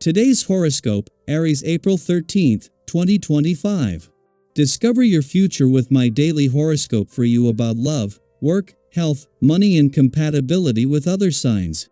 Today's horoscope, Aries, April 13th, 2025. Discover your future with my daily horoscope for you about love, work, health, money and compatibility with other signs.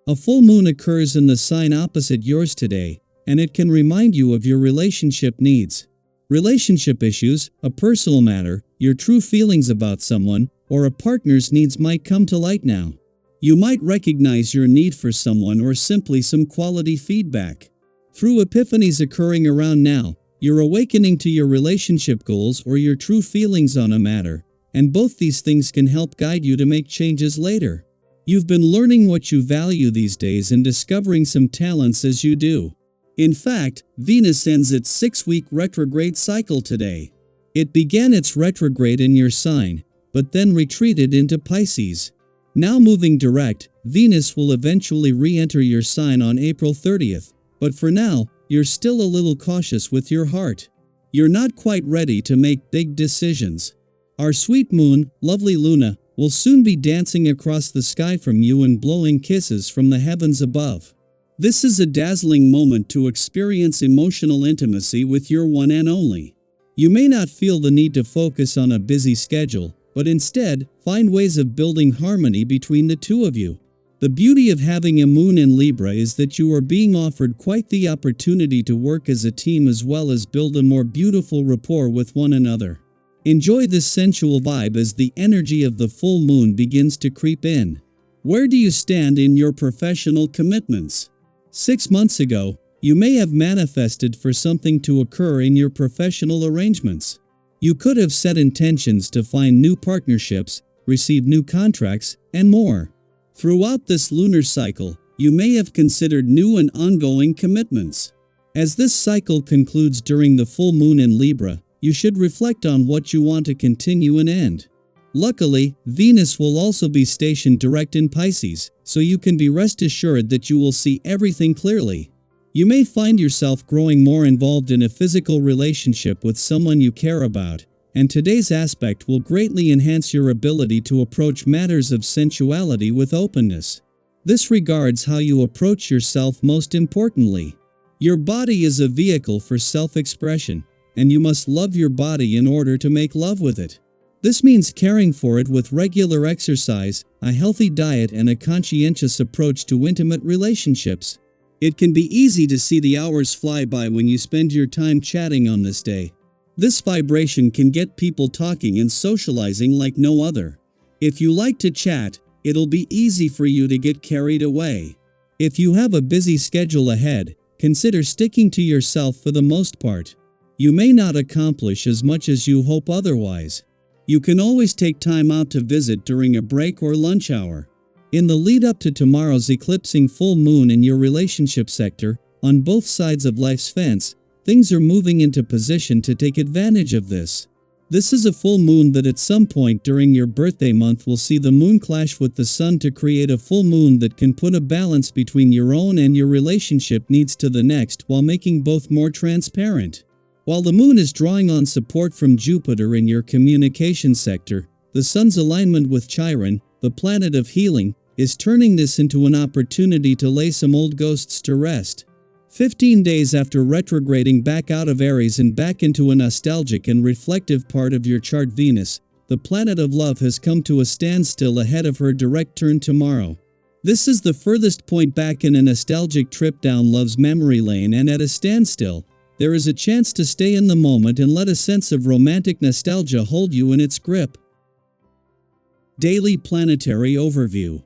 A full moon occurs in the sign opposite yours today, and it can remind you of your relationship needs. Relationship issues, a personal matter, your true feelings about someone, or a partner's needs might come to light now. You might recognize your need for someone or simply some quality feedback. Through epiphanies occurring around now, you're awakening to your relationship goals or your true feelings on a matter, and both these things can help guide you to make changes later. You've been learning what you value these days and discovering some talents as you do. In fact, Venus ends its 6-week retrograde cycle today. It began its retrograde in your sign, but then retreated into Pisces. Now moving direct, Venus will eventually re-enter your sign on April 30th, but for now, you're still a little cautious with your heart. You're not quite ready to make big decisions. Our sweet moon, lovely Luna, will soon be dancing across the sky from you and blowing kisses from the heavens above. This is a dazzling moment to experience emotional intimacy with your one and only. You may not feel the need to focus on a busy schedule, but instead, find ways of building harmony between the two of you. The beauty of having a moon in Libra is that you are being offered quite the opportunity to work as a team as well as build a more beautiful rapport with one another. Enjoy this sensual vibe as the energy of the full moon begins to creep in. Where do you stand in your professional commitments? 6 months ago, you may have manifested for something to occur in your professional arrangements. You could have set intentions to find new partnerships, receive new contracts, and more. Throughout this lunar cycle, you may have considered new and ongoing commitments. As this cycle concludes during the full moon in Libra, you should reflect on what you want to continue and end. Luckily, Venus will also be stationed direct in Pisces, so you can be rest assured that you will see everything clearly. You may find yourself growing more involved in a physical relationship with someone you care about, and today's aspect will greatly enhance your ability to approach matters of sensuality with openness. This regards how you approach yourself most importantly. Your body is a vehicle for self-expression, and you must love your body in order to make love with it. This means caring for it with regular exercise, a healthy diet and a conscientious approach to intimate relationships. It can be easy to see the hours fly by when you spend your time chatting on this day. This vibration can get people talking and socializing like no other. If you like to chat, it'll be easy for you to get carried away. If you have a busy schedule ahead, consider sticking to yourself for the most part. You may not accomplish as much as you hope otherwise. You can always take time out to visit during a break or lunch hour. In the lead up to tomorrow's eclipsing full moon in your relationship sector, on both sides of life's fence, things are moving into position to take advantage of this. This is a full moon that at some point during your birthday month will see the moon clash with the sun to create a full moon that can put a balance between your own and your relationship needs to the next while making both more transparent. While the moon is drawing on support from Jupiter in your communication sector, the sun's alignment with Chiron, the planet of healing, is turning this into an opportunity to lay some old ghosts to rest. 15 days after retrograding back out of Aries and back into a nostalgic and reflective part of your chart, Venus, the planet of love, has come to a standstill ahead of her direct turn tomorrow. This is the furthest point back in a nostalgic trip down love's memory lane, and at a standstill, there is a chance to stay in the moment and let a sense of romantic nostalgia hold you in its grip. Daily Planetary Overview.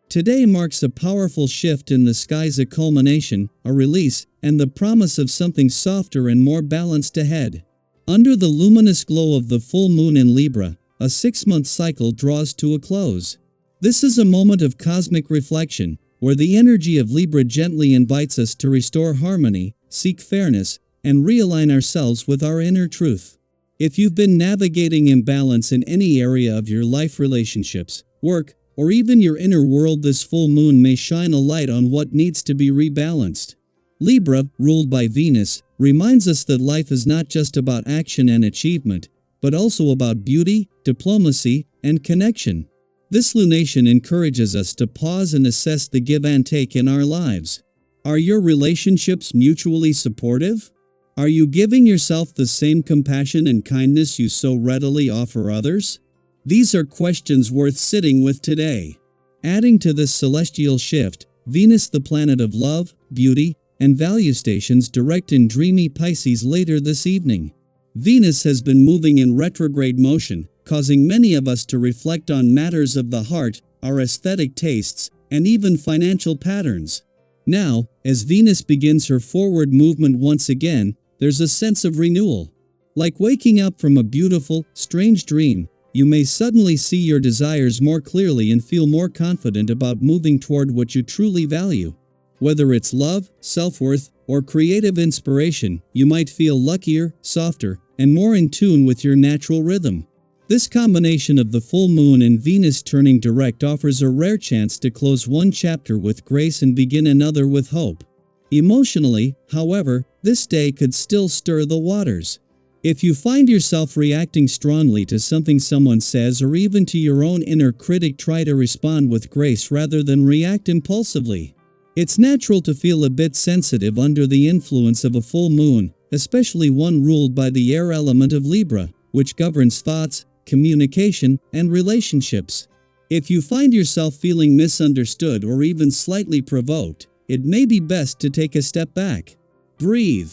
Today marks a powerful shift in the skies, a culmination, a release, and the promise of something softer and more balanced ahead. Under the luminous glow of the full moon in Libra, a 6-month cycle draws to a close. This is a moment of cosmic reflection, where the energy of Libra gently invites us to restore harmony, seek fairness, and realign ourselves with our inner truth. If you've been navigating imbalance in any area of your life, relationships, work, or even your inner world, this full moon may shine a light on what needs to be rebalanced. Libra, ruled by Venus, reminds us that life is not just about action and achievement, but also about beauty, diplomacy, and connection. This lunation encourages us to pause and assess the give and take in our lives. Are your relationships mutually supportive? Are you giving yourself the same compassion and kindness you so readily offer others? These are questions worth sitting with today. Adding to this celestial shift, Venus, the planet of love, beauty, and value, stations direct in dreamy Pisces later this evening. Venus has been moving in retrograde motion, causing many of us to reflect on matters of the heart, our aesthetic tastes, and even financial patterns. Now, as Venus begins her forward movement once again, there's a sense of renewal. Like waking up from a beautiful, strange dream, you may suddenly see your desires more clearly and feel more confident about moving toward what you truly value. Whether it's love, self-worth, or creative inspiration, you might feel luckier, softer, and more in tune with your natural rhythm. This combination of the full moon and Venus turning direct offers a rare chance to close one chapter with grace and begin another with hope. Emotionally, however, this day could still stir the waters. If you find yourself reacting strongly to something someone says or even to your own inner critic, try to respond with grace rather than react impulsively. It's natural to feel a bit sensitive under the influence of a full moon, especially one ruled by the air element of Libra, which governs thoughts, communication, and relationships. If you find yourself feeling misunderstood or even slightly provoked, it may be best to take a step back. Breathe.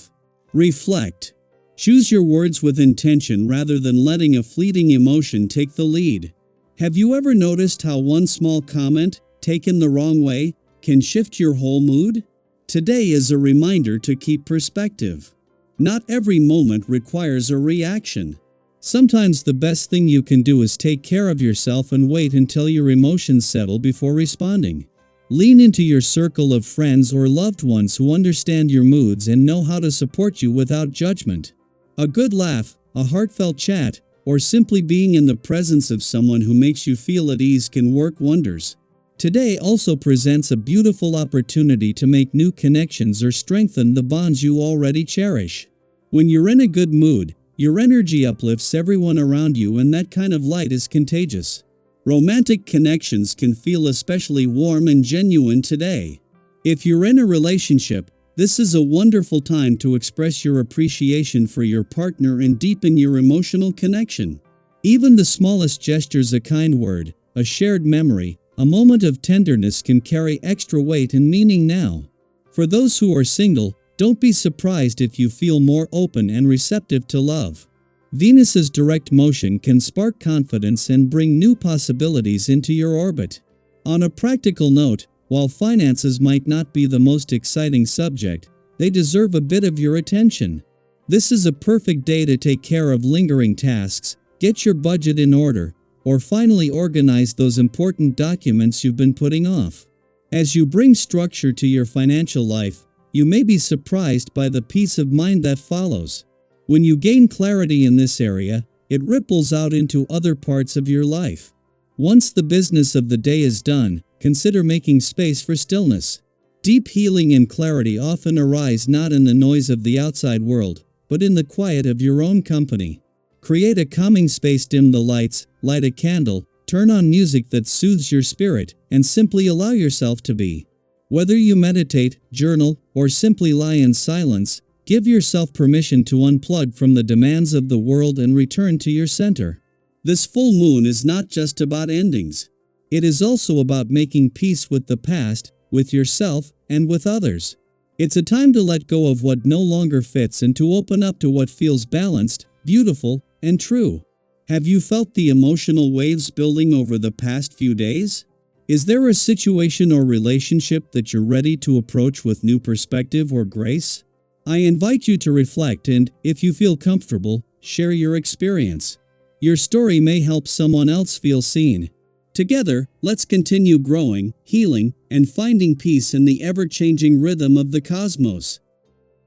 Reflect. Choose your words with intention rather than letting a fleeting emotion take the lead. Have you ever noticed how one small comment, taken the wrong way, can shift your whole mood? Today is a reminder to keep perspective. Not every moment requires a reaction. Sometimes the best thing you can do is take care of yourself and wait until your emotions settle before responding. Lean into your circle of friends or loved ones who understand your moods and know how to support you without judgment. A good laugh, a heartfelt chat, or simply being in the presence of someone who makes you feel at ease can work wonders. Today also presents a beautiful opportunity to make new connections or strengthen the bonds you already cherish. When you're in a good mood, your energy uplifts everyone around you, and that kind of light is contagious. Romantic connections can feel especially warm and genuine today. If you're in a relationship, this is a wonderful time to express your appreciation for your partner and deepen your emotional connection. Even the smallest gestures, a kind word, a shared memory, a moment of tenderness can carry extra weight and meaning now. For those who are single, don't be surprised if you feel more open and receptive to love. Venus's direct motion can spark confidence and bring new possibilities into your orbit. On a practical note, while finances might not be the most exciting subject, they deserve a bit of your attention. This is a perfect day to take care of lingering tasks, get your budget in order, or finally organize those important documents you've been putting off. As you bring structure to your financial life, you may be surprised by the peace of mind that follows. When you gain clarity in this area, it ripples out into other parts of your life. Once the business of the day is done, consider making space for stillness. Deep healing and clarity often arise not in the noise of the outside world, but in the quiet of your own company. Create a calming space, dim the lights, light a candle, turn on music that soothes your spirit, and simply allow yourself to be. Whether you meditate, journal, or simply lie in silence, give yourself permission to unplug from the demands of the world and return to your center. This full moon is not just about endings. It is also about making peace with the past, with yourself, and with others. It's a time to let go of what no longer fits and to open up to what feels balanced, beautiful, and true. Have you felt the emotional waves building over the past few days? Is there a situation or relationship that you're ready to approach with new perspective or grace? I invite you to reflect and, if you feel comfortable, share your experience. Your story may help someone else feel seen. Together, let's continue growing, healing, and finding peace in the ever-changing rhythm of the cosmos.